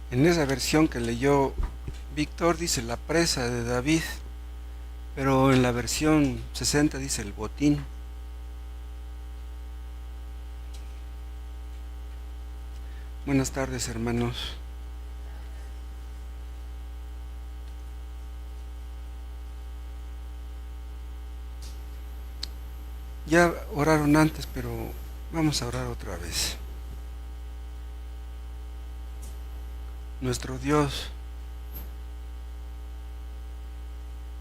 En esa versión que leyó Víctor dice la presa de David, pero en la versión 60 dice el botín. Buenas tardes, hermanos. Ya oraron antes, pero vamos a orar otra vez. Nuestro Dios,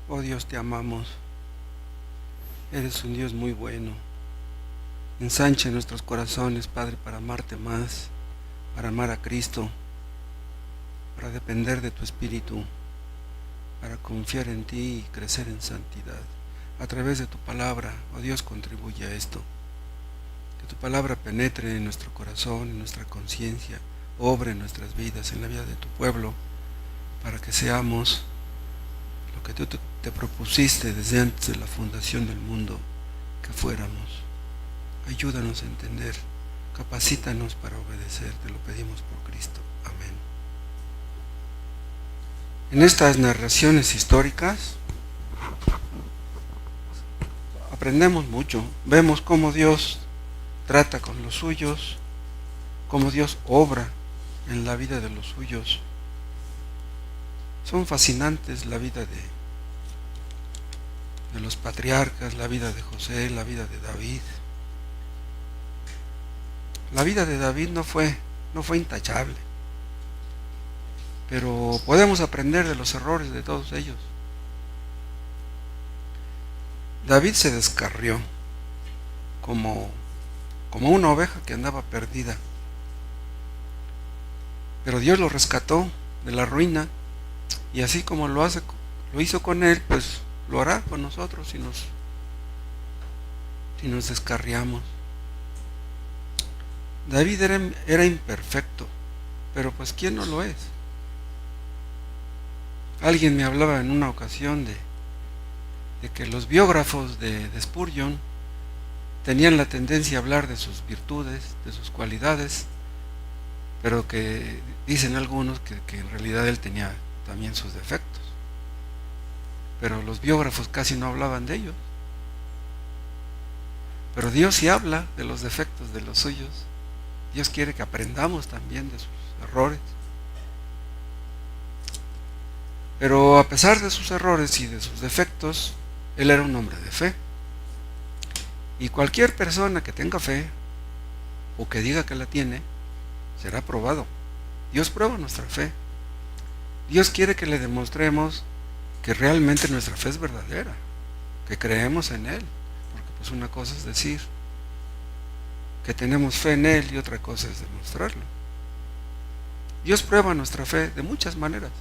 oh Dios, te amamos. Eres un Dios muy bueno. Ensancha nuestros corazones, Padre, para amarte más, para amar a Cristo, para depender de tu Espíritu, para confiar en ti y crecer en santidad. A través de tu palabra, oh Dios, contribuye a esto. Que tu palabra penetre en nuestro corazón, en nuestra conciencia, obre en nuestras vidas, en la vida de tu pueblo, para que seamos lo que tú te propusiste desde antes de la fundación del mundo, que fuéramos. Ayúdanos a entender, capacítanos para obedecer, te lo pedimos por Cristo. Amén. En estas narraciones históricas aprendemos mucho, vemos cómo Dios trata con los suyos, cómo Dios obra en la vida de los suyos. Son fascinantes la vida de los patriarcas, la vida de José, la vida de David. La vida de David no fue intachable, pero podemos aprender de los errores de todos ellos. David se descarrió como una oveja que andaba perdida, pero Dios lo rescató de la ruina, y así como lo hizo con él, pues lo hará con nosotros si nos descarriamos. David era imperfecto, pero pues ¿quién no lo es? Alguien me hablaba en una ocasión de que los biógrafos de Spurgeon tenían la tendencia a hablar de sus virtudes, de sus cualidades, pero que dicen algunos que en realidad él tenía también sus defectos. Pero los biógrafos casi no hablaban de ellos. Pero Dios sí habla de los defectos de los suyos. Dios quiere que aprendamos también de sus errores. Pero a pesar de sus errores y de sus defectos, él era un hombre de fe. Y cualquier persona que tenga fe, o que diga que la tiene, será probado. Dios prueba nuestra fe. Dios quiere que le demostremos que realmente nuestra fe es verdadera, que creemos en Él, porque pues una cosa es decir que tenemos fe en Él y otra cosa es demostrarlo. Dios prueba nuestra fe de muchas maneras: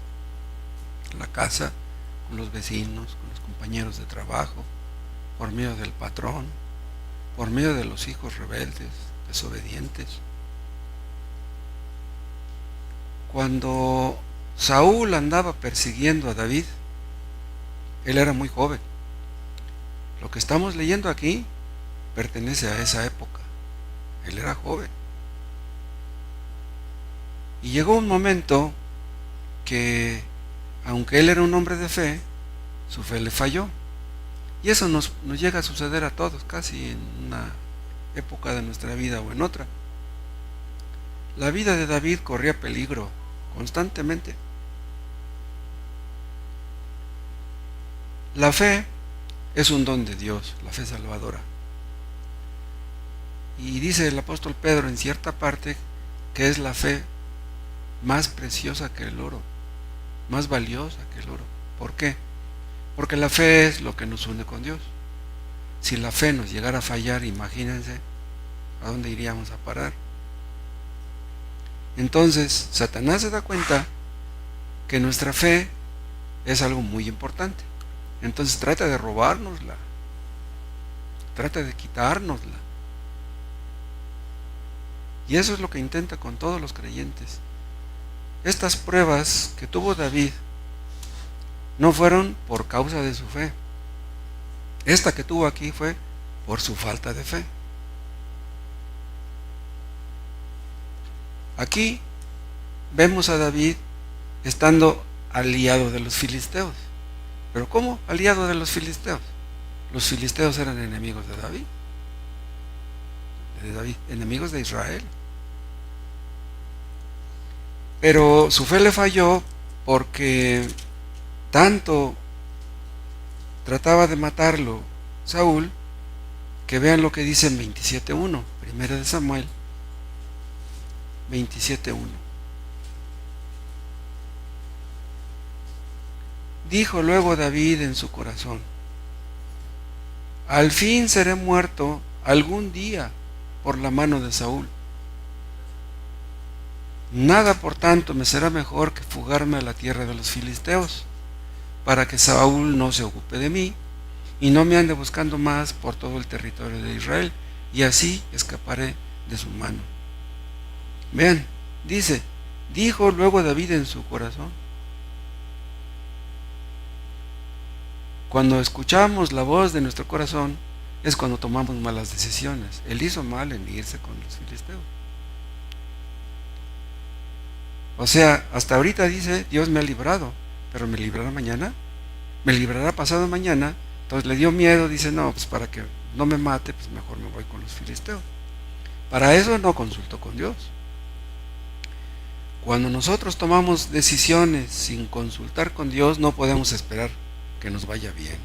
en la casa, con los vecinos, con los compañeros de trabajo, por medio del patrón, por medio de los hijos rebeldes, desobedientes. Cuando Saúl andaba persiguiendo a David, él era muy joven. Lo que estamos leyendo aquí pertenece a esa época. Él era joven. Y llegó un momento que, aunque él era un hombre de fe, su fe le falló. Y eso nos llega a suceder a todos, casi en una época de nuestra vida o en otra. La vida de David corría peligro constantemente. La fe es un don de Dios, la fe salvadora. Y dice el apóstol Pedro en cierta parte que es la fe más preciosa que el oro, más valiosa que el oro. ¿Por qué? Porque la fe es lo que nos une con Dios. Si la fe nos llegara a fallar, imagínense a dónde iríamos a parar. Entonces, Satanás se da cuenta que nuestra fe es algo muy importante. Entonces trata de robárnosla, trata de quitárnosla. Y eso es lo que intenta con todos los creyentes. Estas pruebas que tuvo David no fueron por causa de su fe. Esta que tuvo aquí fue por su falta de fe. Aquí vemos a David estando aliado de los filisteos. ¿Pero cómo? Aliado de los filisteos. Los filisteos eran enemigos de David, enemigos de Israel. Pero su fe le falló porque tanto trataba de matarlo Saúl, que vean lo que dice en 27:1, primera de Samuel 27:1. Dijo luego David en su corazón: al fin seré muerto algún día por la mano de Saúl. Nada por tanto me será mejor que fugarme a la tierra de los filisteos, para que Saúl no se ocupe de mí y no me ande buscando más por todo el territorio de Israel, y así escaparé de su mano. Vean, dijo luego David en su corazón. Cuando escuchamos la voz de nuestro corazón es cuando tomamos malas decisiones. Él hizo mal en irse con los filisteos. O sea, hasta ahorita dice, Dios me ha librado, pero ¿me librará mañana? ¿Me librará pasado mañana? Entonces le dio miedo, dice, no, pues para que no me mate, pues mejor me voy con los filisteos. Para eso no consultó con Dios. Cuando nosotros tomamos decisiones sin consultar con Dios, no podemos esperar que nos vaya bien.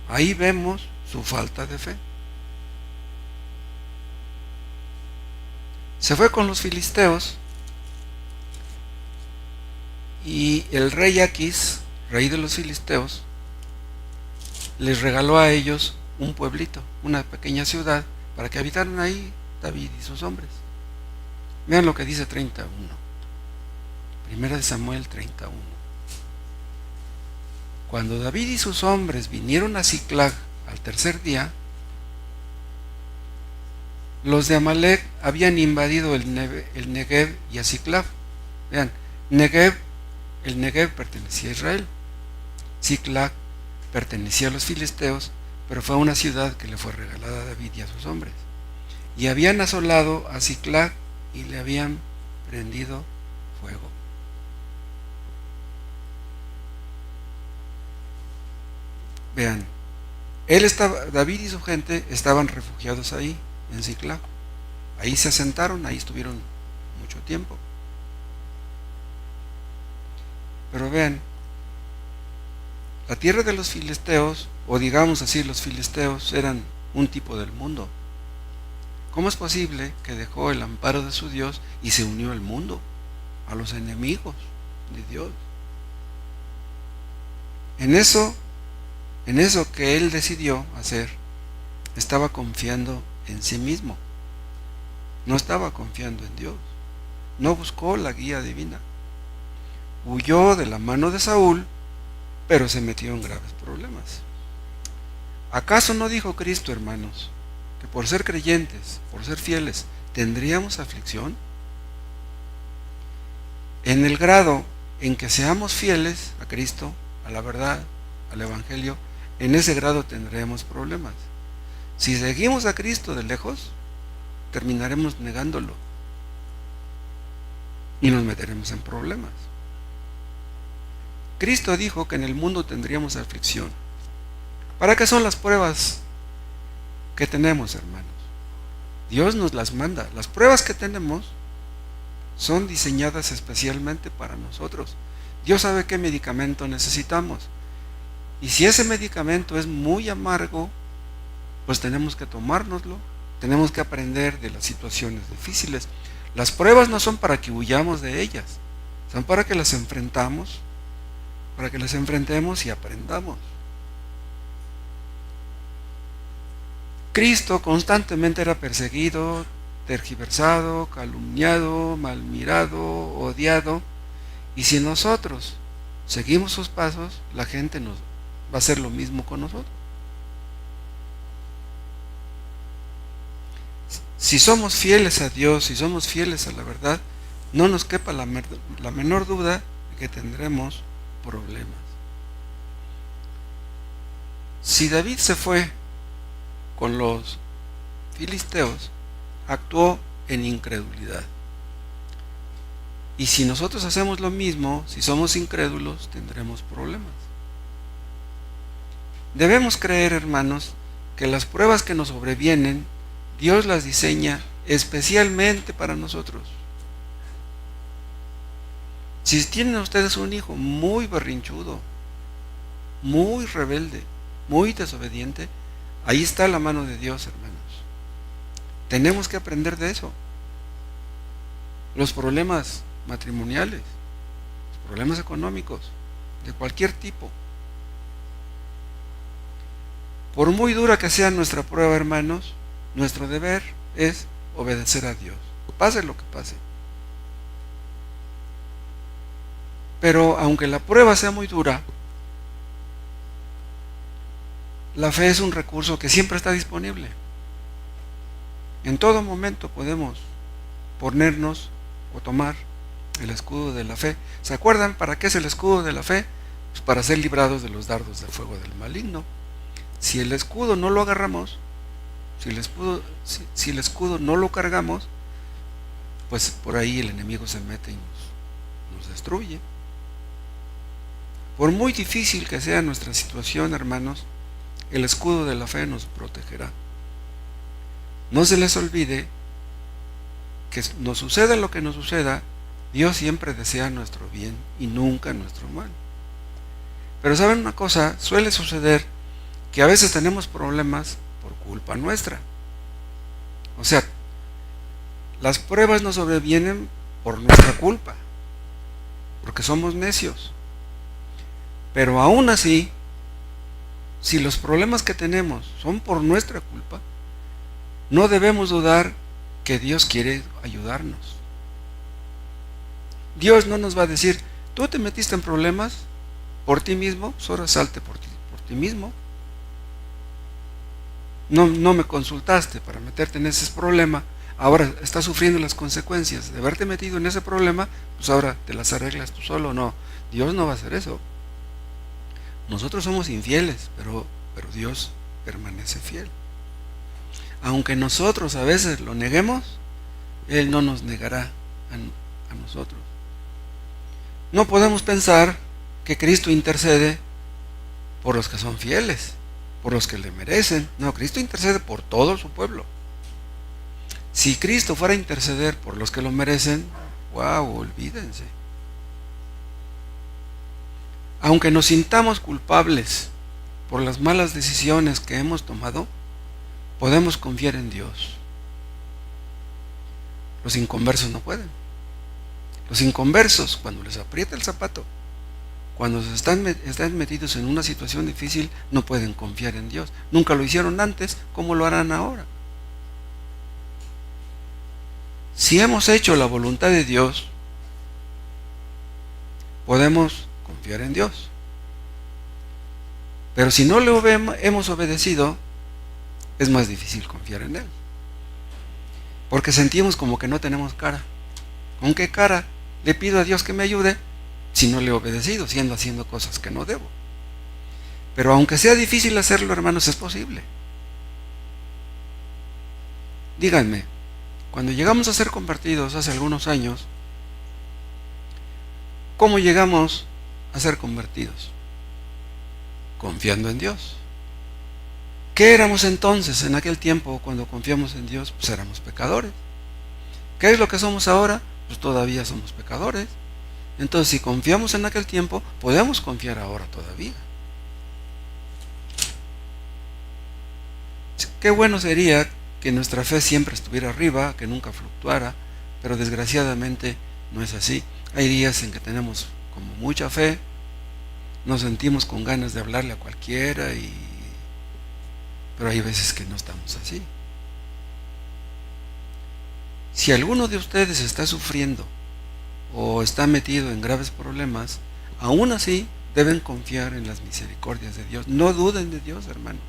Ahí vemos su falta de fe. Se fue con los filisteos y el rey Aquis, rey de los filisteos, les regaló a ellos un pueblito, una pequeña ciudad, para que habitaran ahí David y sus hombres. Vean lo que dice 31. Primera de Samuel 31. Cuando David y sus hombres vinieron a Siclag al tercer día, los de Amalec habían invadido el Negev y a Siclag. Vean, el Negev pertenecía a Israel, Siclag pertenecía a los filisteos, pero fue una ciudad que le fue regalada a David y a sus hombres. Y habían asolado a Siclag y le habían prendido fuego. Vean, David y su gente estaban refugiados ahí, en Siclag. Ahí se asentaron, ahí estuvieron mucho tiempo. Pero vean, la tierra de los filisteos, o digamos así, los filisteos eran un tipo del mundo. ¿Cómo es posible que dejó el amparo de su Dios y se unió al mundo, a los enemigos de Dios? En eso que él decidió hacer, estaba confiando en sí mismo. No estaba confiando en Dios. No buscó la guía divina. Huyó de la mano de Saúl, pero se metió en graves problemas. ¿Acaso no dijo Cristo, hermanos, que por ser creyentes, por ser fieles, tendríamos aflicción? En el grado en que seamos fieles a Cristo, a la verdad, al Evangelio, en ese grado tendremos problemas. Si seguimos a Cristo de lejos, terminaremos negándolo y nos meteremos en problemas. Cristo dijo que en el mundo tendríamos aflicción. ¿Para qué son las pruebas que tenemos, hermanos? Dios nos las manda. Las pruebas que tenemos son diseñadas especialmente para nosotros. Dios sabe qué medicamento necesitamos. Y si ese medicamento es muy amargo, pues tenemos que tomárnoslo. Tenemos que aprender de las situaciones difíciles. Las pruebas no son para que huyamos de ellas, son para que las enfrentemos y aprendamos. Cristo constantemente era perseguido, tergiversado, calumniado, mal mirado, odiado, y si nosotros seguimos sus pasos, la gente nos va a hacer lo mismo con nosotros. Si somos fieles a Dios, si somos fieles a la verdad, no nos quepa la menor duda de que tendremos problemas. Si David se fue con los filisteos, actuó en incredulidad. Y si nosotros hacemos lo mismo, si somos incrédulos, tendremos problemas. Debemos creer, hermanos, que las pruebas que nos sobrevienen, Dios las diseña especialmente para nosotros. Si tienen ustedes un hijo muy berrinchudo, muy rebelde, muy desobediente, ahí está la mano de Dios, hermanos. Tenemos que aprender de eso. Los problemas matrimoniales, los problemas económicos, de cualquier tipo. Por muy dura que sea nuestra prueba, hermanos, nuestro deber es obedecer a Dios, pase lo que pase. Pero aunque la prueba sea muy dura, la fe es un recurso que siempre está disponible. En todo momento podemos ponernos o tomar el escudo de la fe. ¿Se acuerdan para qué es el escudo de la fe? Pues para ser librados de los dardos de fuego del maligno. Si el escudo no lo agarramos, si el escudo no lo cargamos, pues por ahí el enemigo se mete y nos destruye. Por muy difícil que sea nuestra situación, hermanos, el escudo de la fe nos protegerá. No se les olvide que nos suceda lo que nos suceda, Dios siempre desea nuestro bien y nunca nuestro mal. Pero ¿saben una cosa? Suele suceder que a veces tenemos problemas por culpa nuestra. O sea, las pruebas nos sobrevienen por nuestra culpa, porque somos necios. Pero aún así, si los problemas que tenemos son por nuestra culpa, no debemos dudar que Dios quiere ayudarnos. Dios no nos va a decir, tú te metiste en problemas por ti mismo, pues ahora salte por ti mismo. No me consultaste para meterte en ese problema, ahora estás sufriendo las consecuencias de haberte metido en ese problema, pues ahora te las arreglas tú solo. No, Dios no va a hacer eso. Nosotros somos infieles, pero Dios permanece fiel. Aunque nosotros a veces lo neguemos, Él no nos negará a nosotros. No podemos pensar que Cristo intercede por los que son fieles, por los que le merecen. No, Cristo intercede por todo su pueblo. Si Cristo fuera a interceder por los que lo merecen, wow, olvídense. Aunque nos sintamos culpables por las malas decisiones que hemos tomado, podemos confiar en Dios. Los inconversos no pueden. Los inconversos, cuando les aprieta el zapato, cuando están metidos en una situación difícil, no pueden confiar en Dios. Nunca lo hicieron antes, ¿cómo lo harán ahora? Si hemos hecho la voluntad de Dios, podemos confiar en Dios. Pero si no le hemos obedecido, es más difícil confiar en Él. Porque sentimos como que no tenemos cara. ¿Con qué cara le pido a Dios que me ayude si no le he obedecido, si ando haciendo cosas que no debo? Pero aunque sea difícil hacerlo, hermanos, es posible. Díganme, cuando llegamos a ser convertidos hace algunos años, ¿cómo llegamos a ser convertidos? Confiando en Dios. ¿Qué éramos entonces en aquel tiempo cuando confiamos en Dios? Pues éramos pecadores. ¿Qué es lo que somos ahora? Pues todavía somos pecadores. Entonces, si confiamos en aquel tiempo, podemos confiar ahora todavía. Qué bueno sería que nuestra fe siempre estuviera arriba, que nunca fluctuara, pero desgraciadamente no es así. Hay días en que tenemos como mucha fe, nos sentimos con ganas de hablarle a cualquiera, pero hay veces que no estamos así. Si alguno de ustedes está sufriendo o está metido en graves problemas, aún así deben confiar en las misericordias de Dios. No duden de Dios, hermanos.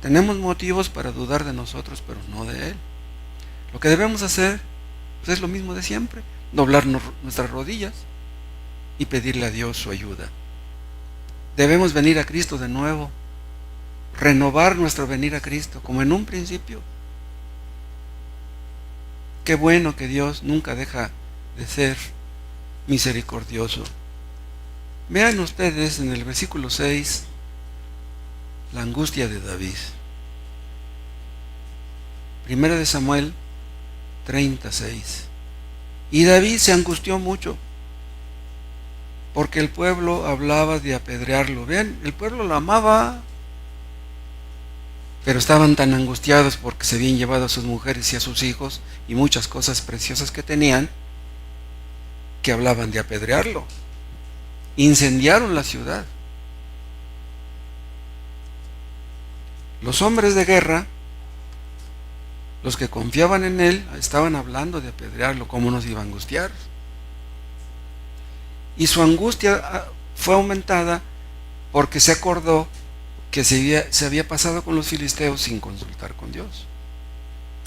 Tenemos motivos para dudar de nosotros, pero no de Él. Lo que debemos hacer pues, es lo mismo de siempre: doblar nuestras rodillas y pedirle a Dios su ayuda. Debemos venir a Cristo de nuevo, renovar nuestro venir a Cristo, como en un principio. Qué bueno que Dios nunca deja de ser misericordioso. Vean ustedes en el versículo 6 la angustia de David. Primera de Samuel 36. Y David se angustió mucho porque el pueblo hablaba de apedrearlo. Vean, el pueblo lo amaba, pero estaban tan angustiados porque se habían llevado a sus mujeres y a sus hijos y muchas cosas preciosas que tenían, que hablaban de apedrearlo. Incendiaron la ciudad. Los hombres de guerra, los que confiaban en él, estaban hablando de apedrearlo. ¿Cómo nos iba a angustiar? Y su angustia fue aumentada porque se acordó que se había pasado con los filisteos sin consultar con Dios.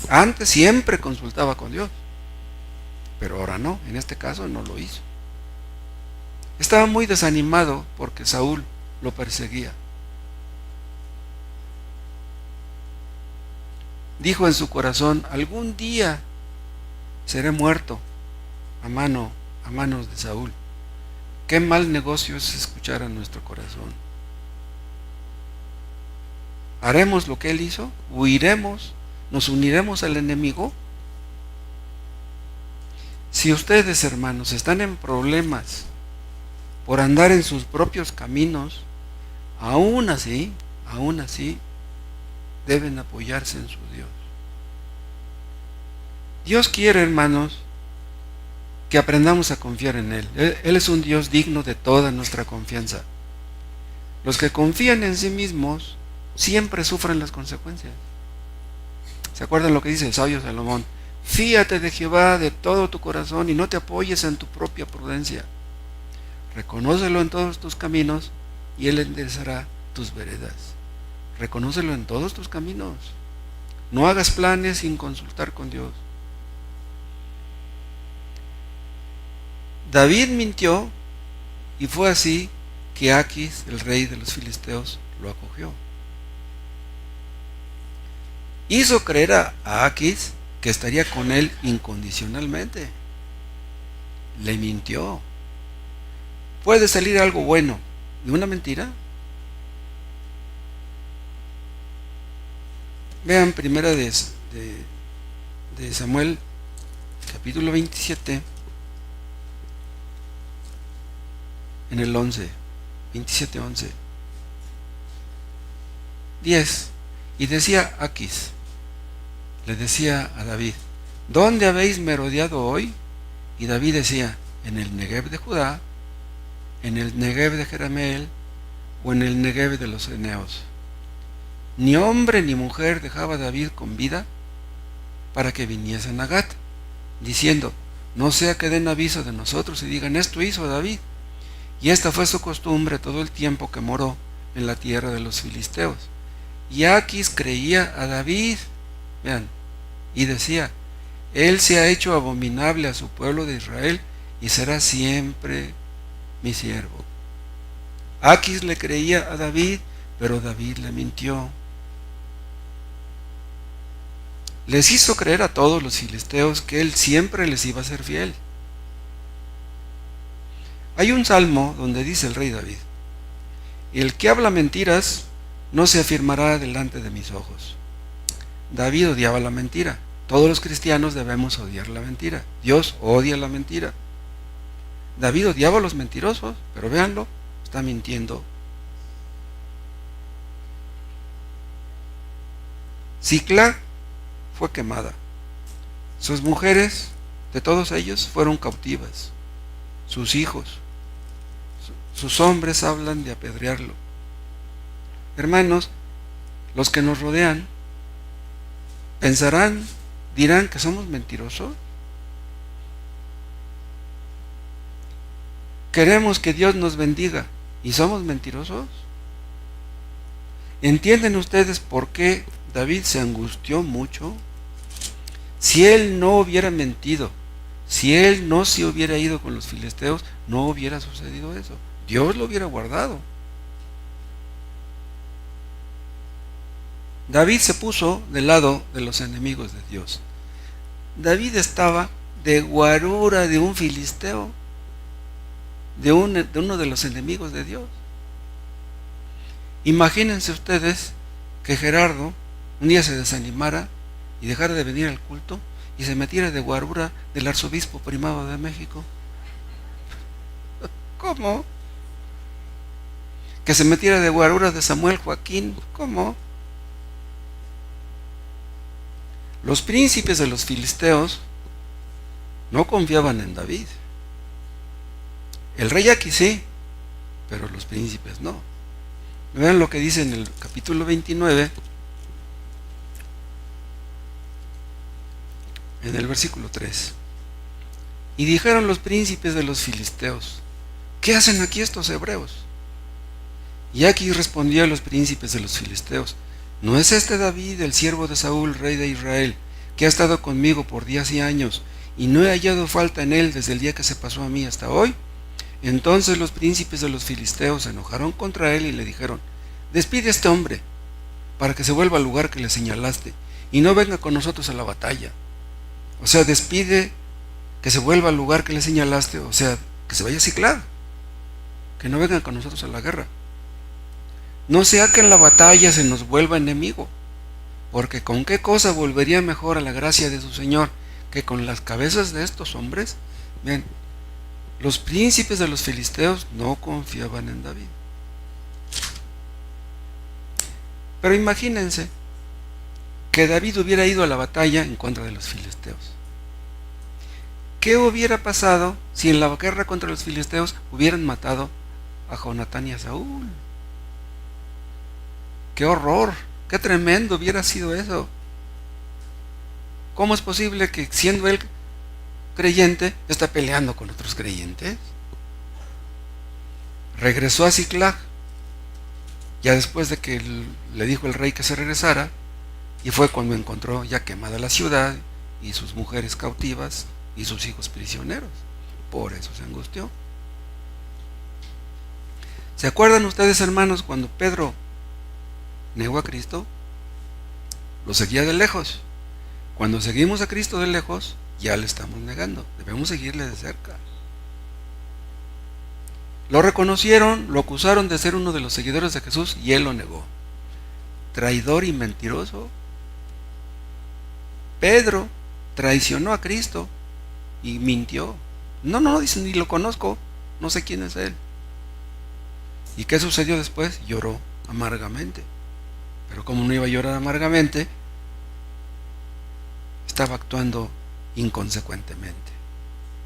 Antes siempre consultaba con Dios, pero ahora no, en este caso no lo hizo. Estaba muy desanimado porque Saúl lo perseguía. Dijo en su corazón: algún día seré muerto a manos de Saúl. Qué mal negocio es escuchar a nuestro corazón. ¿Haremos lo que él hizo? ¿Huiremos? ¿Nos uniremos al enemigo? Si ustedes, hermanos, están en problemas por andar en sus propios caminos, aún así, deben apoyarse en su Dios. Dios quiere, hermanos, que aprendamos a confiar en Él. Él es un Dios digno de toda nuestra confianza. Los que confían en sí mismos siempre sufren las consecuencias. ¿Se acuerdan lo que dice el sabio Salomón? Fíate de Jehová de todo tu corazón y no te apoyes en tu propia prudencia. Reconócelo en todos tus caminos y Él enderezará tus veredas. Reconócelo en todos tus caminos. No hagas planes sin consultar con Dios. David mintió y fue así que Aquis, el rey de los filisteos, lo acogió. Hizo creer a Aquis que estaría con él incondicionalmente. Le mintió. ¿Puede salir algo bueno de una mentira? Vean primera de Samuel, capítulo 27, en el 11, 27:11. 10. Y decía Aquis, le decía a David: ¿dónde habéis merodeado hoy? Y David decía: en el Negev de Judá, en el Negev de Jerameel, o en el Negev de los eneos. Ni hombre ni mujer dejaba David con vida para que viniesen a Gat, diciendo: no sea que den aviso de nosotros y digan: esto hizo David. Y esta fue su costumbre todo el tiempo que moró en la tierra de los filisteos. Y Aquis creía a David, vean, y decía: él se ha hecho abominable a su pueblo de Israel y será siempre mi siervo. Aquis le creía a David, pero David le mintió. Les hizo creer a todos los filisteos que él siempre les iba a ser fiel. Hay un salmo donde dice el rey David: el que habla mentiras no se afirmará delante de mis ojos. David odiaba la mentira. Todos los cristianos debemos odiar la mentira. Dios odia la mentira. David odiaba a los mentirosos, pero véanlo, está mintiendo. Sicla fue quemada. Sus mujeres, de todos ellos, fueron cautivas. Sus hijos, sus hombres hablan de apedrearlo. Hermanos, los que nos rodean pensarán, dirán que somos mentirosos. Queremos que Dios nos bendiga y somos mentirosos. ¿Entienden ustedes por qué David se angustió mucho? Si él no hubiera mentido, si él no se hubiera ido con los filisteos, no hubiera sucedido eso. Dios lo hubiera guardado. David se puso del lado de los enemigos de Dios. David estaba de guarura de un filisteo, de uno de los enemigos de Dios. Imagínense ustedes que Gerardo un día se desanimara y dejara de venir al culto y se metiera de guarura del arzobispo primado de México. ¿Cómo? Que se metiera de guarura de Samuel Joaquín. ¿Cómo? Los príncipes de los filisteos no confiaban en David. El rey aquí sí, pero los príncipes no. Vean lo que dice en el capítulo 29, en el versículo 3. Y dijeron los príncipes de los filisteos: ¿qué hacen aquí estos hebreos? Y aquí respondió a los príncipes de los filisteos: ¿no es este David, el siervo de Saúl, rey de Israel, que ha estado conmigo por días y años, y no he hallado falta en él desde el día que se pasó a mí hasta hoy? Entonces los príncipes de los filisteos se enojaron contra él y le dijeron: despide a este hombre, para que se vuelva al lugar que le señalaste, y no venga con nosotros a la batalla. O sea, despide, que se vuelva al lugar que le señalaste, o sea, que se vaya a Ciclag, que no venga con nosotros a la guerra. No sea que en la batalla se nos vuelva enemigo, porque ¿con qué cosa volvería mejor a la gracia de su Señor que con las cabezas de estos hombres? Bien, los príncipes de los filisteos no confiaban en David. Pero imagínense que David hubiera ido a la batalla en contra de los filisteos. ¿Qué hubiera pasado si en la guerra contra los filisteos hubieran matado a Jonatán y a Saúl? ¡Qué horror! ¡Qué tremendo hubiera sido eso! ¿Cómo es posible que siendo él creyente está peleando con otros creyentes? Regresó a Ciclag, ya después de que le dijo el rey que se regresara, y fue cuando encontró ya quemada la ciudad y sus mujeres cautivas y sus hijos prisioneros. Por eso se angustió. ¿Se acuerdan ustedes, hermanos, cuando Pedro negó a Cristo? Lo seguía de lejos. Cuando seguimos a Cristo de lejos, ya le estamos negando. Debemos seguirle de cerca. Lo reconocieron, lo acusaron de ser uno de los seguidores de Jesús y él lo negó. Traidor y mentiroso. Pedro traicionó a Cristo y mintió. No, dice, ni lo conozco, no sé quién es él. ¿Y qué sucedió después? Lloró amargamente. Pero como no iba a llorar amargamente, estaba actuando inconsecuentemente.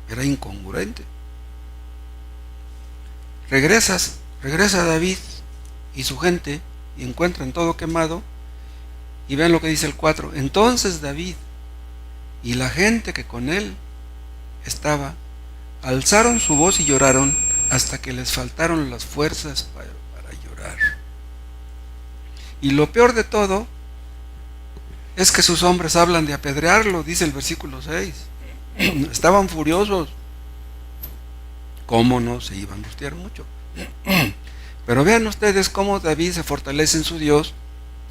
Era incongruente. Regresa David y su gente y encuentran todo quemado. Y vean lo que dice el 4. Entonces David y la gente que con él estaba alzaron su voz y lloraron hasta que les faltaron las fuerzas para llorar. Y lo peor de todo es que sus hombres hablan de apedrearlo, dice el versículo 6. Estaban furiosos. ¿Cómo no se iba a angustiar mucho? Pero vean ustedes cómo David se fortalece en su Dios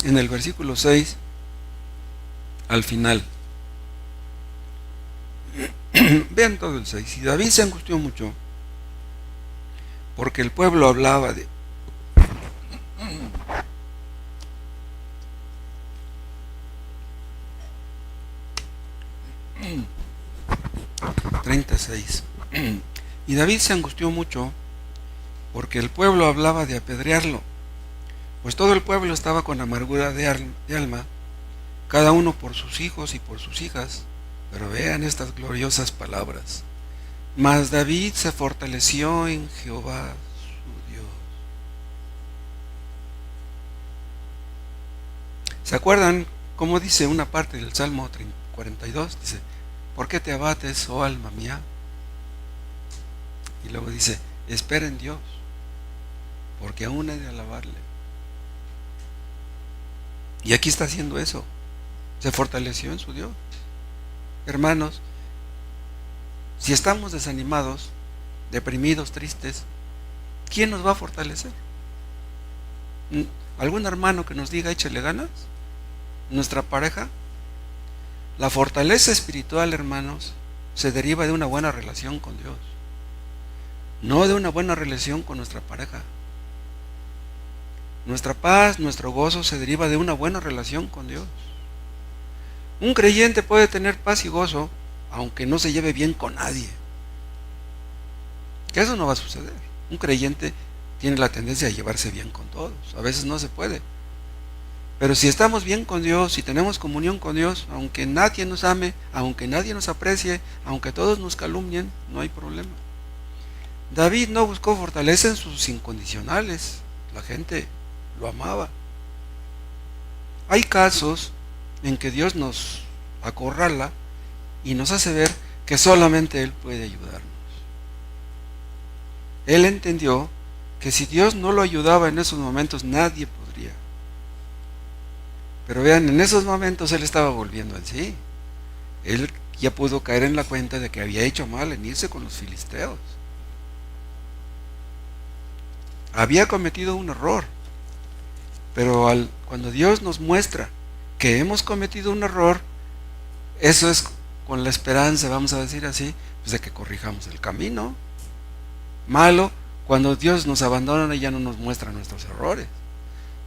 en el versículo 6 al final. Vean todo el 6. Y David se angustió mucho porque el pueblo hablaba de 36. Y David se angustió mucho porque el pueblo hablaba de apedrearlo, pues todo el pueblo estaba con amargura de alma, cada uno por sus hijos y por sus hijas. Pero vean estas gloriosas palabras: mas David se fortaleció en Jehová su Dios. ¿Se acuerdan cómo dice una parte del Salmo 42? Dice: ¿por qué te abates, oh alma mía? Y luego dice: espera en Dios, porque aún he de alabarle. Y aquí está haciendo eso. Se fortaleció en su Dios. Hermanos, si estamos desanimados, deprimidos, tristes, ¿quién nos va a fortalecer? ¿Algún hermano que nos diga échale ganas? ¿Nuestra pareja? La fortaleza espiritual, hermanos, se deriva de una buena relación con Dios, no de una buena relación con nuestra pareja. Nuestra paz, nuestro gozo se deriva de una buena relación con Dios. Un creyente puede tener paz y gozo aunque no se lleve bien con nadie. Que eso no va a suceder. Un creyente tiene la tendencia a llevarse bien con todos. A veces no se puede. Pero si estamos bien con Dios, si tenemos comunión con Dios, aunque nadie nos ame, aunque nadie nos aprecie, aunque todos nos calumnien, no hay problema. David no buscó fortaleza en sus incondicionales. La gente lo amaba. Hay casos en que Dios nos acorrala y nos hace ver que solamente Él puede ayudarnos. Él entendió que si Dios no lo ayudaba en esos momentos, nadie podría. Pero vean, en esos momentos Él estaba volviendo en sí. Él ya pudo caer en la cuenta de que había hecho mal en irse con los filisteos. Había cometido un error. Pero cuando Dios nos muestra que hemos cometido un error, eso es con la esperanza, vamos a decir así, pues de que corrijamos el camino. Malo, cuando Dios nos abandona y ya no nos muestra nuestros errores.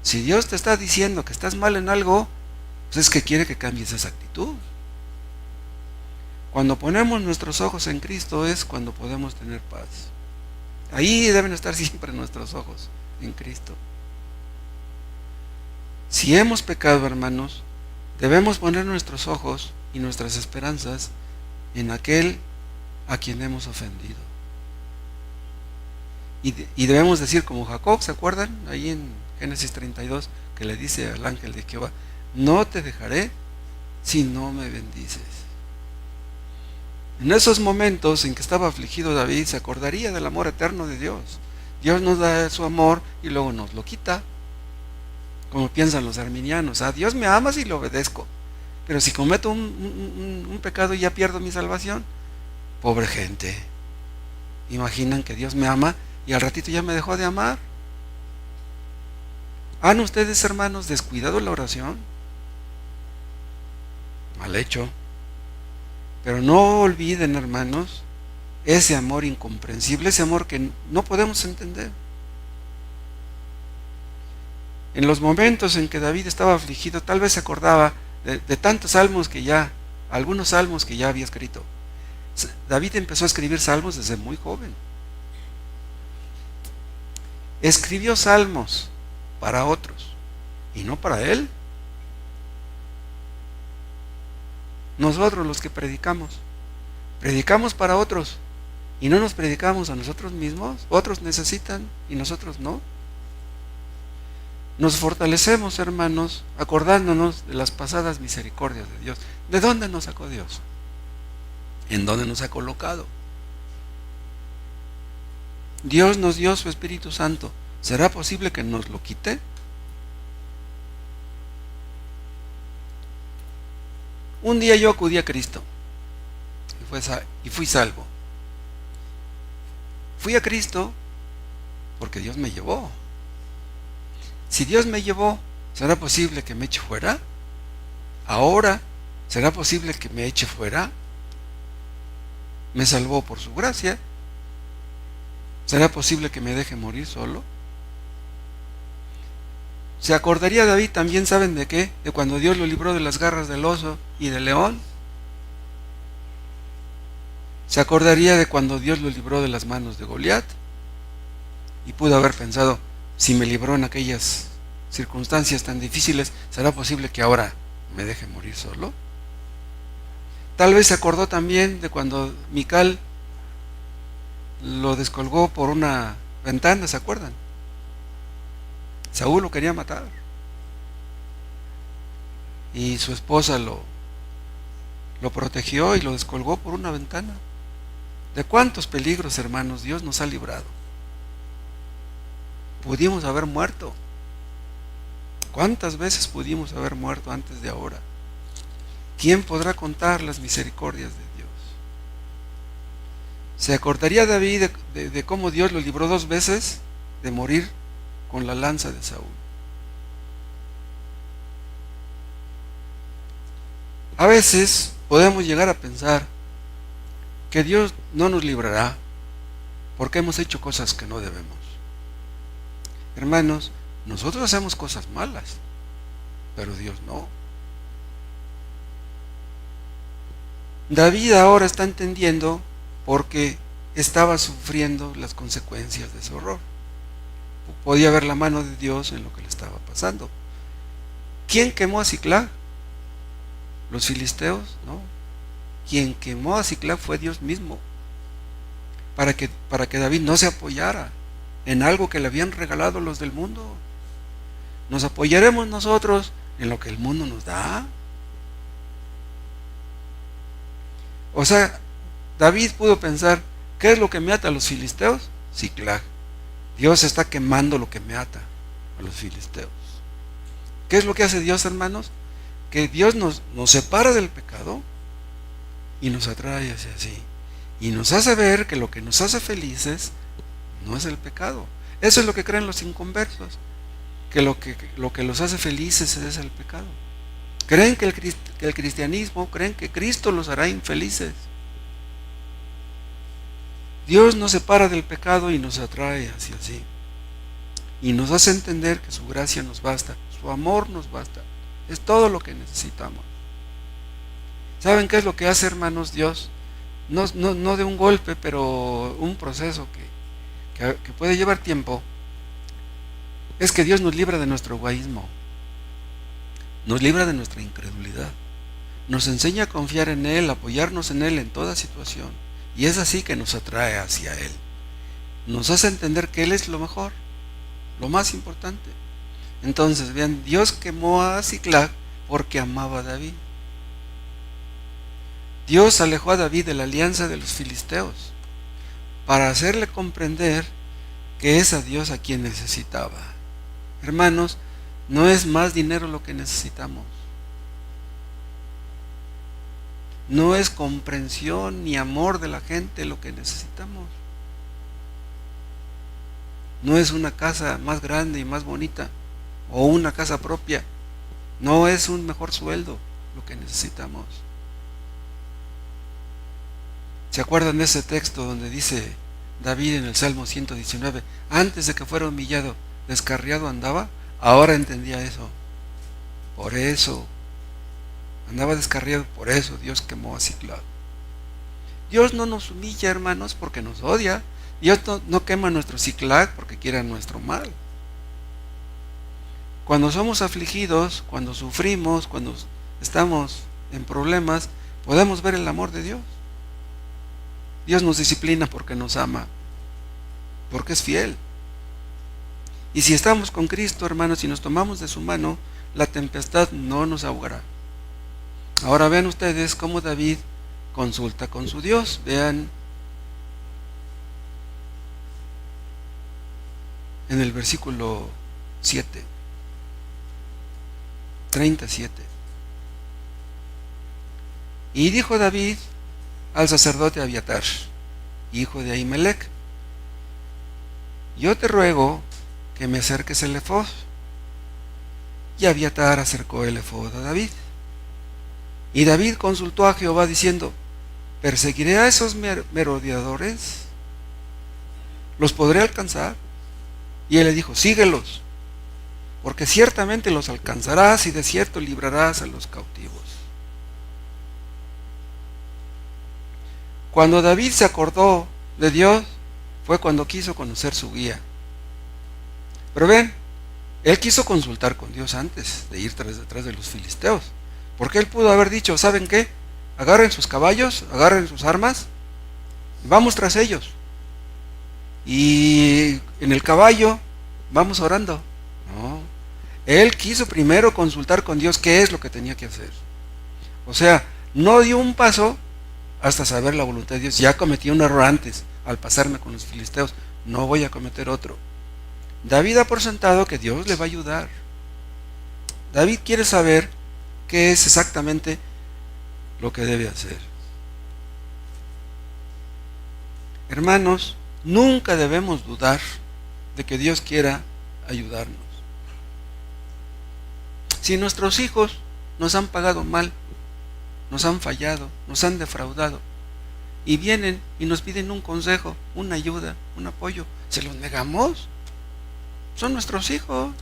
Si Dios te está diciendo que estás mal en algo, pues es que quiere que cambies esa actitud. Cuando ponemos nuestros ojos en Cristo es cuando podemos tener paz. Ahí deben estar siempre nuestros ojos, en Cristo. Si hemos pecado, hermanos, debemos poner nuestros ojos y nuestras esperanzas en aquel a quien hemos ofendido. Y debemos decir como Jacob, ¿se acuerdan? Ahí en Génesis 32, que le dice al ángel de Jehová, no te dejaré si no me bendices. En esos momentos en que estaba afligido David, se acordaría del amor eterno de Dios. Dios nos da su amor y luego nos lo quita. Como piensan los arminianos, Dios me ama si le obedezco, pero si cometo un pecado y ya pierdo mi salvación. Pobre gente, imaginan que Dios me ama y al ratito ya me dejó de amar. ¿Han ustedes, hermanos, descuidado la oración? Mal hecho. Pero no olviden, hermanos, ese amor incomprensible, ese amor que no podemos entender. En los momentos en que David estaba afligido, tal vez se acordaba de tantos salmos que ya, algunos salmos que ya había escrito. David empezó a escribir salmos desde muy joven. Escribió salmos para otros y no para él. Nosotros los que predicamos para otros y no nos predicamos a nosotros mismos. Otros necesitan y nosotros no. Nos fortalecemos, hermanos, acordándonos de las pasadas misericordias de Dios. ¿De dónde nos sacó Dios? ¿En dónde nos ha colocado? Dios nos dio su Espíritu Santo. ¿Será posible que nos lo quite? Un día yo acudí a Cristo y fui salvo. Fui a Cristo porque Dios me llevó. Si Dios me llevó, ¿será posible que me eche fuera? Ahora, ¿será posible que me eche fuera? Me salvó por su gracia. ¿Será posible que me deje morir solo? ¿Se acordaría David también, saben de qué? De cuando Dios lo libró de las garras del oso y del león. ¿Se acordaría de cuando Dios lo libró de las manos de Goliat? Y pudo haber pensado, si me libró en aquellas circunstancias tan difíciles, ¿será posible que ahora me deje morir solo? Tal vez se acordó también de cuando Mical lo descolgó por una ventana, ¿se acuerdan? Saúl lo quería matar y su esposa lo protegió y lo descolgó por una ventana. ¿De cuántos peligros, hermanos, Dios nos ha librado? Pudimos haber muerto. ¿Cuántas veces pudimos haber muerto antes de ahora? ¿Quién podrá contar las misericordias de Dios? ¿Se acordaría David de cómo Dios lo libró 2 veces de morir con la lanza de Saúl? A veces podemos llegar a pensar que Dios no nos librará porque hemos hecho cosas que no debemos. Hermanos, nosotros hacemos cosas malas, pero Dios no. David ahora está entendiendo porque estaba sufriendo las consecuencias de su error. Podía ver la mano de Dios en lo que le estaba pasando. ¿Quién quemó a Siclag? ¿Los filisteos? No. Quien quemó a Siclag fue Dios mismo, para que David no se apoyara en algo que le habían regalado los del mundo. ¿Nos apoyaremos nosotros en lo que el mundo nos da? O sea, David pudo pensar, ¿qué es lo que me ata a los filisteos? Siclag. Dios está quemando lo que me ata a los filisteos. ¿Qué es lo que hace Dios, hermanos? Que Dios nos separa del pecado y nos atrae hacia sí. Y nos hace ver que lo que nos hace felices no es el pecado. Eso es lo que creen los inconversos, que lo que los hace felices es el pecado. Creen que el cristianismo, creen que Cristo los hará infelices. Dios nos separa del pecado y nos atrae hacia sí. Y nos hace entender que su gracia nos basta, su amor nos basta. Es todo lo que necesitamos. ¿Saben qué es lo que hace, hermanos, Dios? No de un golpe, pero un proceso que puede llevar tiempo. Es que Dios nos libra de nuestro egoísmo, nos libra de nuestra incredulidad, nos enseña a confiar en Él, apoyarnos en Él en toda situación, y es así que nos atrae hacia Él. Nos hace entender que Él es lo mejor, lo más importante. Entonces, vean, Dios quemó a Siclag porque amaba a David. Dios alejó a David de la alianza de los filisteos para hacerle comprender que es a Dios a quien necesitaba. Hermanos, no es más dinero lo que necesitamos. No es comprensión ni amor de la gente lo que necesitamos. No es una casa más grande y más bonita o una casa propia. No es un mejor sueldo lo que necesitamos. ¿Se acuerdan de ese texto donde dice David en el Salmo 119, antes de que fuera humillado, descarriado andaba? Ahora entendía eso. Por eso andaba descarriado, por eso Dios quemó a Siclag. Dios no nos humilla, hermanos, porque nos odia. Dios no quema nuestro Siclag porque quiera nuestro mal. Cuando somos afligidos, cuando sufrimos, cuando estamos en problemas, podemos ver el amor de Dios. Dios nos disciplina porque nos ama, porque es fiel. Y si estamos con Cristo, hermanos, y nos tomamos de su mano, la tempestad no nos ahogará. Ahora vean ustedes cómo David consulta con su Dios. Vean en el versículo 7, 37. Y dijo David al sacerdote Abiatar, hijo de Ahimelech, yo te ruego que me acerques el ephod. Y Abiatar acercó el ephod a David. Y David consultó a Jehová diciendo, ¿perseguiré a esos merodeadores? ¿Los podré alcanzar? Y él le dijo, síguelos, porque ciertamente los alcanzarás y de cierto librarás a los cautivos. Cuando David se acordó de Dios, fue cuando quiso conocer su guía. Pero ven, él quiso consultar con Dios antes de ir detrás de los filisteos. Porque él pudo haber dicho, ¿saben qué? Agarren sus caballos, agarren sus armas, y vamos tras ellos. Y en el caballo vamos orando. No, él quiso primero consultar con Dios qué es lo que tenía que hacer. O sea, no dio un paso hasta saber la voluntad de Dios. Ya cometí un error antes al pasarme con los filisteos, no voy a cometer otro. David da por sentado que Dios le va a ayudar. David quiere saber qué es exactamente lo que debe hacer. Hermanos, nunca debemos dudar de que Dios quiera ayudarnos. Si nuestros hijos nos han pagado mal, nos han fallado, nos han defraudado, y vienen y nos piden un consejo, una ayuda, un apoyo. ¿Se los negamos? Son nuestros hijos.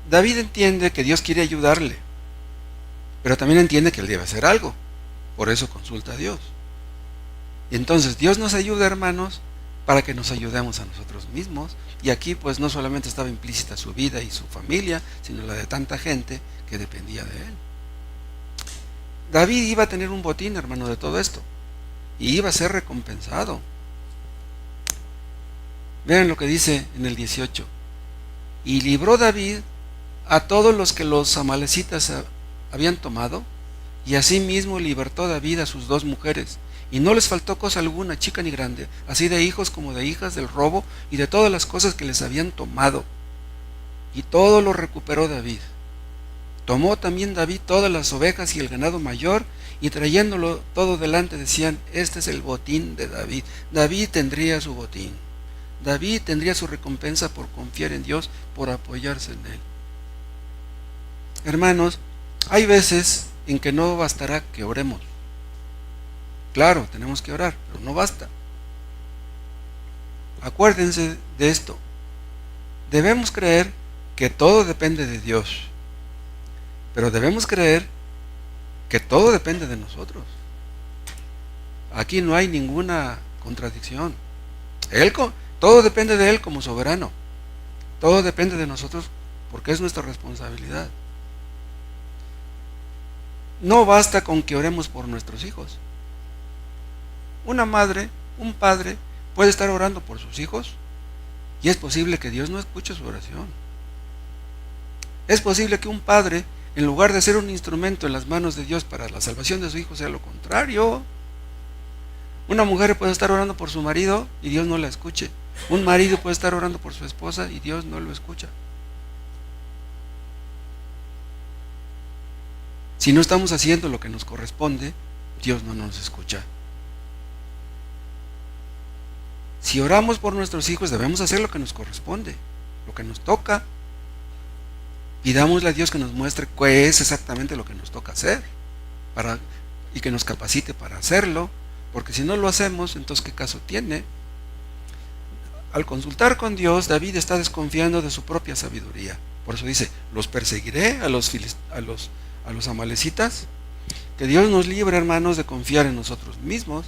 David entiende que Dios quiere ayudarle, pero también entiende que él debe hacer algo. Por eso consulta a Dios. Y entonces Dios nos ayuda, hermanos, para que nos ayudemos a nosotros mismos. Y aquí pues no solamente estaba implícita su vida y su familia, sino la de tanta gente que dependía de él. David iba a tener un botín, hermano, de todo esto, y iba a ser recompensado. Vean lo que dice en el 18. Y libró David a todos los que los amalecitas habían tomado, y asimismo libertó David a sus 2 mujeres, y no les faltó cosa alguna, chica ni grande, así de hijos como de hijas, del robo y de todas las cosas que les habían tomado. Y todo lo recuperó David. Tomó también David todas las ovejas y el ganado mayor, y trayéndolo todo delante decían: este es el botín de David. David tendría su botín. David tendría su recompensa por confiar en Dios, por apoyarse en él. Hermanos, hay veces en que no bastará que oremos. Claro, tenemos que orar, pero no basta. Acuérdense de esto. Debemos creer que todo depende de Dios, pero debemos creer que todo depende de nosotros. Aquí no hay ninguna contradicción. Todo depende de Él como soberano. Todo depende de nosotros porque es nuestra responsabilidad. No basta con que oremos por nuestros hijos. Una madre, un padre puede estar orando por sus hijos y es posible que Dios no escuche su oración. Es posible que un padre, en lugar de ser un instrumento en las manos de Dios para la salvación de su hijo, sea lo contrario. Una mujer puede estar orando por su marido y Dios no la escuche. Un marido puede estar orando por su esposa y Dios no lo escucha. Si no estamos haciendo lo que nos corresponde, Dios no nos escucha. Si oramos por nuestros hijos, debemos hacer lo que nos corresponde, lo que nos toca. Pidámosle a Dios que nos muestre qué es exactamente lo que nos toca hacer y que nos capacite para hacerlo, porque si no lo hacemos, entonces ¿qué caso tiene? Al consultar con Dios, David está desconfiando de su propia sabiduría. Por eso dice: los perseguiré a los amalecitas. Que Dios nos libre, hermanos, de confiar en nosotros mismos.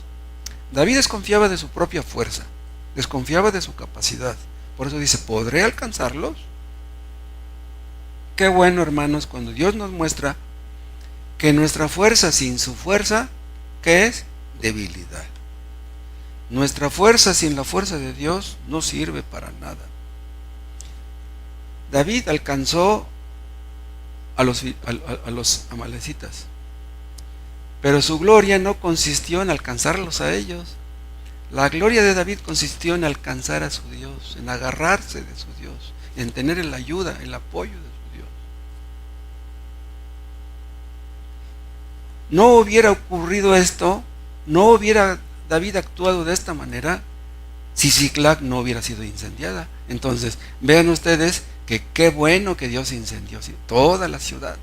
David desconfiaba de su propia fuerza, desconfiaba de su capacidad. Por eso dice: ¿podré alcanzarlos? Qué bueno, hermanos, cuando Dios nos muestra que nuestra fuerza sin su fuerza, ¿qué es? Debilidad. Nuestra fuerza sin la fuerza de Dios no sirve para nada. David alcanzó a los amalecitas, pero su gloria no consistió en alcanzarlos a ellos. La gloria de David consistió en alcanzar a su Dios, en agarrarse de su Dios, en tener la ayuda, el apoyo de su Dios. No hubiera ocurrido esto, no hubiera David actuado de esta manera si Siclag no hubiera sido incendiada. Entonces, vean ustedes que qué bueno que Dios incendió toda la ciudad.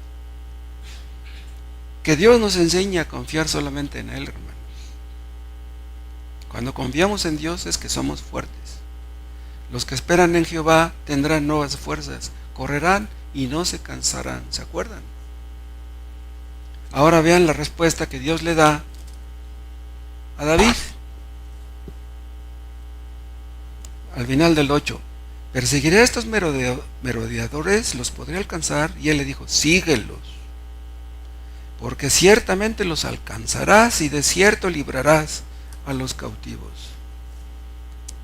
Que Dios nos enseñe a confiar solamente en Él, hermanos. Cuando confiamos en Dios es que somos fuertes. Los que esperan en Jehová tendrán nuevas fuerzas, correrán y no se cansarán. ¿Se acuerdan? Ahora vean la respuesta que Dios le da a David. Al final del 8: perseguiré a estos merodeadores, los podré alcanzar. Y él le dijo: síguelos, porque ciertamente los alcanzarás y de cierto librarás a los cautivos.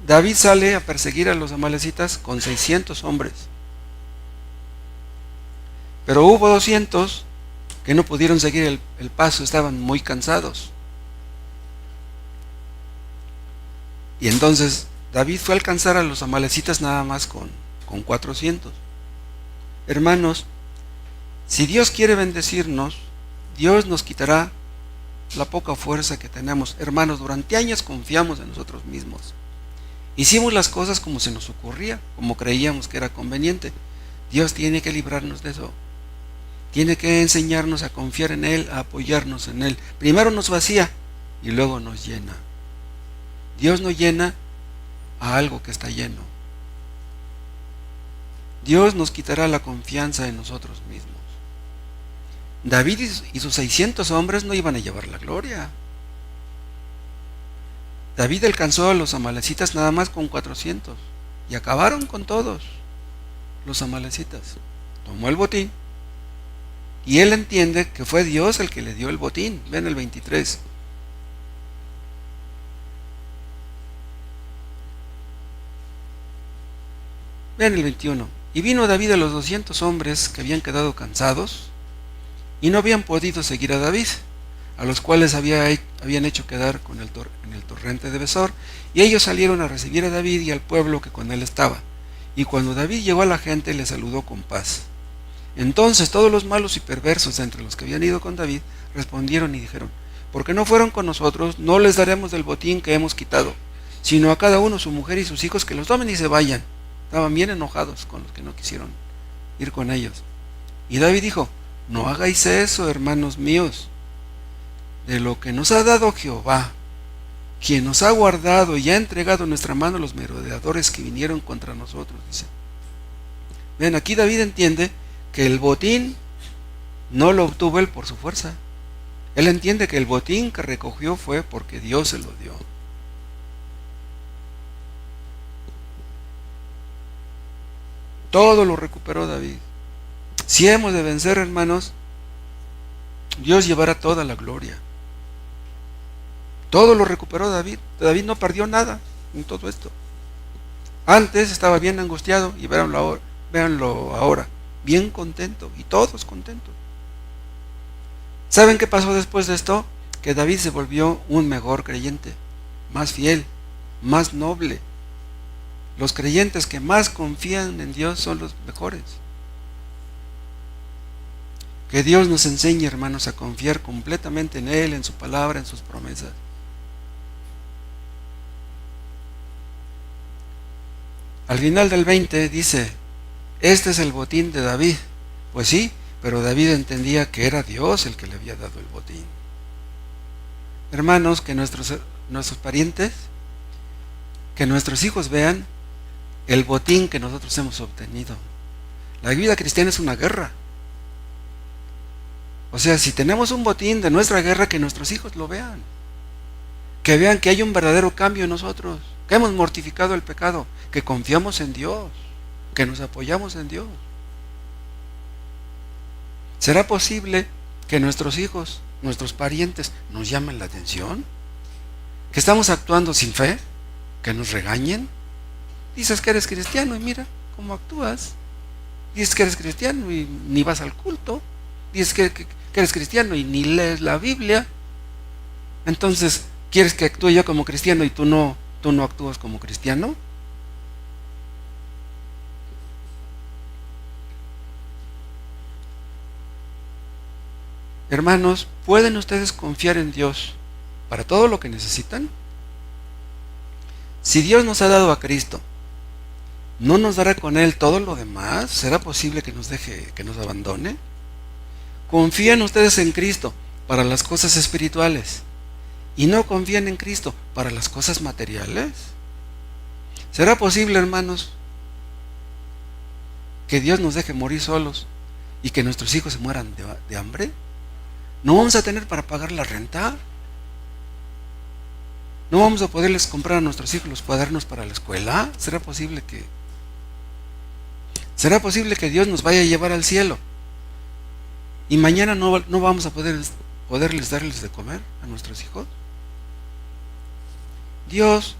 David sale a perseguir a los amalecitas con 600 hombres, pero hubo 200 que no pudieron seguir el paso, estaban muy cansados. Y entonces David fue a alcanzar a los amalecitas nada más con 400. Hermanos, si Dios quiere bendecirnos, Dios nos quitará la poca fuerza que tenemos. Hermanos, durante años confiamos en nosotros mismos. Hicimos las cosas como se nos ocurría, como creíamos que era conveniente. Dios tiene que librarnos de eso. Tiene que enseñarnos a confiar en Él, a apoyarnos en Él. Primero nos vacía y luego nos llena. Dios no llena a algo que está lleno. Dios nos quitará la confianza en nosotros mismos. David y sus 600 hombres no iban a llevar la gloria. David alcanzó a los amalecitas nada más con 400 y acabaron con todos los amalecitas. Tomó el botín y él entiende que fue Dios el que le dio el botín. Ven el 23. Ven el 21. Y vino David a los 200 hombres que habían quedado cansados y no habían podido seguir a David, a los cuales habían hecho quedar en el torrente de Besor, y ellos salieron a recibir a David y al pueblo que con él estaba. Y cuando David llegó a la gente, le saludó con paz. Entonces todos los malos y perversos entre los que habían ido con David respondieron y dijeron: porque no fueron con nosotros, no les daremos del botín que hemos quitado, sino a cada uno su mujer y sus hijos, que los tomen y se vayan. Estaban bien enojados con los que no quisieron ir con ellos. Y David dijo: no hagáis eso, hermanos míos. De lo que nos ha dado Jehová, quien nos ha guardado y ha entregado en nuestra mano los merodeadores que vinieron contra nosotros, dice. Ven, aquí David entiende que el botín no lo obtuvo él por su fuerza. Él entiende que el botín que recogió fue porque Dios se lo dio. Todo lo recuperó David. Si hemos de vencer, hermanos, Dios llevará toda la gloria. Todo lo recuperó David. David no perdió nada en todo esto. Antes estaba bien angustiado y véanlo ahora, bien contento, y todos contentos. ¿Saben qué pasó después de esto? Que David se volvió un mejor creyente, más fiel, más noble. Los creyentes que más confían en Dios son los mejores. Que Dios nos enseñe, hermanos, a confiar completamente en Él, en su palabra, en sus promesas. Al final del 20 dice: este es el botín de David. Pues sí, pero David entendía que era Dios el que le había dado el botín. Hermanos, que nuestros parientes, que nuestros hijos vean el botín que nosotros hemos obtenido. La vida cristiana es una guerra. O sea, si tenemos un botín de nuestra guerra, que nuestros hijos lo vean. Que vean que hay un verdadero cambio en nosotros, que hemos mortificado el pecado, que confiamos en Dios, que nos apoyamos en Dios. ¿Será posible que nuestros hijos, nuestros parientes, nos llamen la atención? ¿Que estamos actuando sin fe? ¿Que nos regañen? Dices que eres cristiano y mira cómo actúas. Dices que eres cristiano y ni vas al culto. Dices que eres cristiano y ni lees la Biblia. Entonces, ¿quieres que actúe yo como cristiano y tú no actúas como cristiano? Hermanos, ¿pueden ustedes confiar en Dios para todo lo que necesitan? Si Dios nos ha dado a Cristo, ¿no nos dará con Él todo lo demás? ¿Será posible que nos deje, que nos abandone? ¿Confían ustedes en Cristo para las cosas espirituales y no confían en Cristo para las cosas materiales? ¿Será posible, hermanos, que Dios nos deje morir solos y que nuestros hijos se mueran de hambre? ¿No vamos a tener para pagar la renta? ¿No vamos a poderles comprar a nuestros hijos los cuadernos para la escuela? ¿Será posible que Dios nos vaya a llevar al cielo y mañana no vamos a poderles darles de comer a nuestros hijos? Dios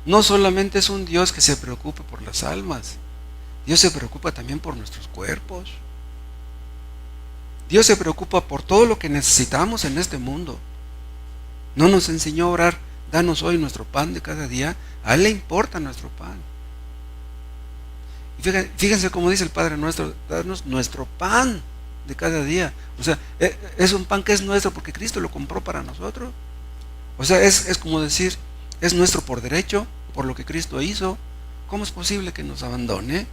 no solamente es un Dios que se preocupa por las almas, Dios se preocupa también por nuestros cuerpos. Dios se preocupa por todo lo que necesitamos en este mundo. No nos enseñó a orar: danos hoy nuestro pan de cada día. A Él le importa nuestro pan. Y fíjense cómo dice el Padre Nuestro: danos nuestro pan de cada día. O sea, es un pan que es nuestro porque Cristo lo compró para nosotros. O sea, es como decir, es nuestro por derecho, por lo que Cristo hizo. ¿Cómo es posible que nos abandone?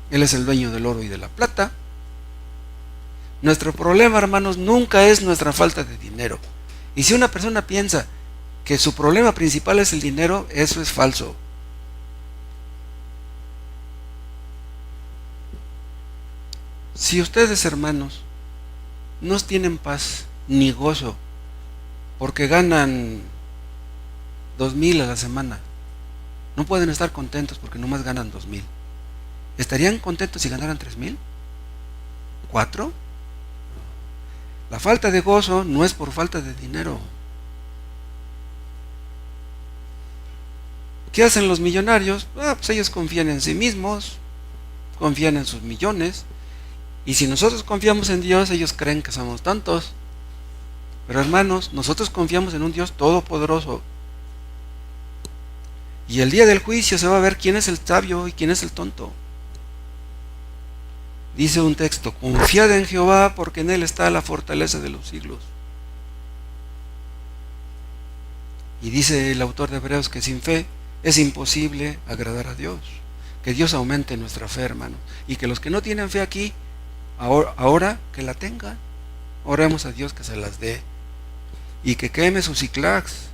Él es el dueño del oro y de la plata. Nuestro problema, hermanos, nunca es nuestra falta de dinero. Y si una persona piensa que su problema principal es el dinero, eso es falso. Si ustedes, hermanos, no tienen paz ni gozo porque ganan 2,000 a la semana, no pueden estar contentos porque nomás ganan 2,000. ¿Estarían contentos si ganaran 3,000? ¿4? La falta de gozo no es por falta de dinero. ¿Qué hacen los millonarios? Pues ellos confían en sí mismos, confían en sus millones. Y si nosotros confiamos en Dios, ellos creen que somos tontos. Pero hermanos, nosotros confiamos en un Dios todopoderoso. Y el día del juicio se va a ver quién es el sabio y quién es el tonto. Dice un texto: confiad en Jehová, porque en Él está la fortaleza de los siglos. Y dice el autor de Hebreos que sin fe es imposible agradar a Dios. Que Dios aumente nuestra fe, hermanos. Y que los que no tienen fe aquí, ahora que la tengan. Oremos a Dios que se las dé. Y que queme sus ciclacs.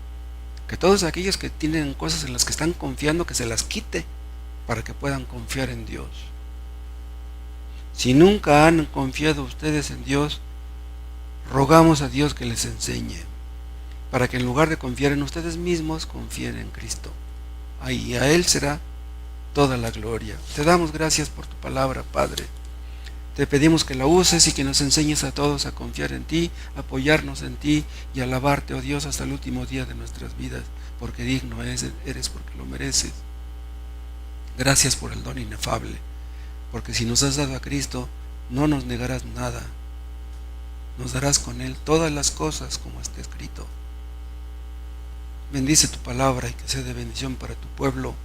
Que todos aquellos que tienen cosas en las que están confiando, que se las quite, para que puedan confiar en Dios. Si nunca han confiado ustedes en Dios, rogamos a Dios que les enseñe, para que en lugar de confiar en ustedes mismos, confíen en Cristo. Ahí a Él será toda la gloria. Te damos gracias por tu palabra, Padre. Te pedimos que la uses y que nos enseñes a todos a confiar en ti, apoyarnos en ti y alabarte, oh Dios, hasta el último día de nuestras vidas, porque digno eres, porque lo mereces. Gracias por el don inefable, porque si nos has dado a Cristo, no nos negarás nada. Nos darás con Él todas las cosas, como está escrito. Bendice tu palabra y que sea de bendición para tu pueblo.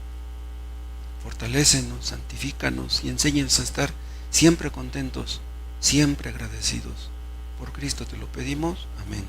Fortalécenos, santifícanos y enséñanos a estar siempre contentos, siempre agradecidos. Por Cristo te lo pedimos. Amén.